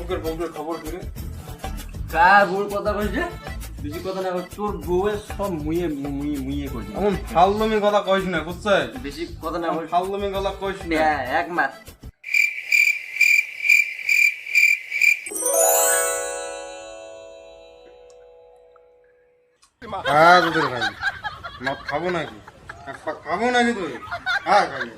বুকের বউয়ের খবর করে কার বউর কথা কইছে বেশি কথা না তোর বউয়ের সব মুইয়ে মুইয়ে মুইয়ে কইছে এমন ফালতুমি কথা কইস না বুঝছিস বেশি কথা না কইছ ফালতুমি কথা কইস না এক মাস হ্যাঁ তোদের ভাই মদ খাবো নাকি এক পাক খাবো নাকি তুই হ্যাঁ খাবি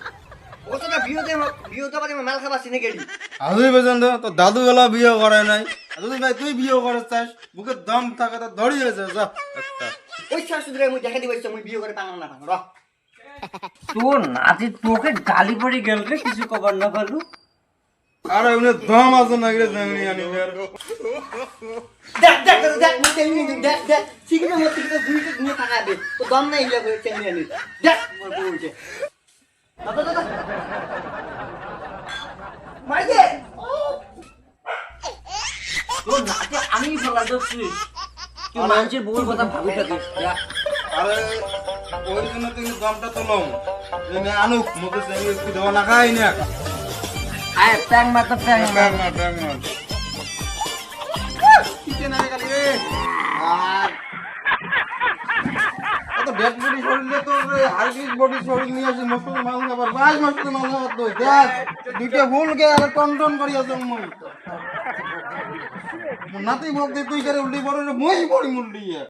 ও তো বিয়েতে বাদে মাল খাবা সিনে গেলি আজই পর্যন্ত তোর দাদু গেলা বিয়ে করে নাই দাদু ভাই তুই বিয়ে করে চাস বুকে দম থাকে তো ধরিয়েছে যা একটা ওই শাশুড়ি মুই দেখা দিবাইছ মুই বিয়ে করে পাঙ্গা না পাঙ্গা র তোর নাতি তোকে গালি পড়ে গেল রে কিছু কবার না পারলু আরে উনি দম আছে না রে জানি আনি দেখ দেখ দেখ মুই তেমনি দেখ দেখ শিখলে মত থেকে দুইটা নিয়ে থাকাবে তো দম নাই ইলা করে তেমনি আনি দেখ মোর বউ যে দাদা দাদা মাই দে তোর নাতি আমি ফলা দছি তুই মানুষের বউর কথা ভাবি থাকিস আরে ওই জন্য তুই দমটা তোলাম এনে আনুক মুখে সঙ্গে একটু দেওয়া না খাই না আয় প্যাং মারতো প্যাং ব্যাগ মার কিতে না গালি রে আর এত ডেড বডি শরীরে তো হার্ডিস বডি শরীর নিয়ে আসে মস্ত মাল খাবার বাস মস্ত মাল খাবার তো দেখ দুইটা ভুল গে আর টন করি আছে মই নাতি মুখ দিয়ে তুই করে উল্টি পড়ে মই পড়ি মুল্লি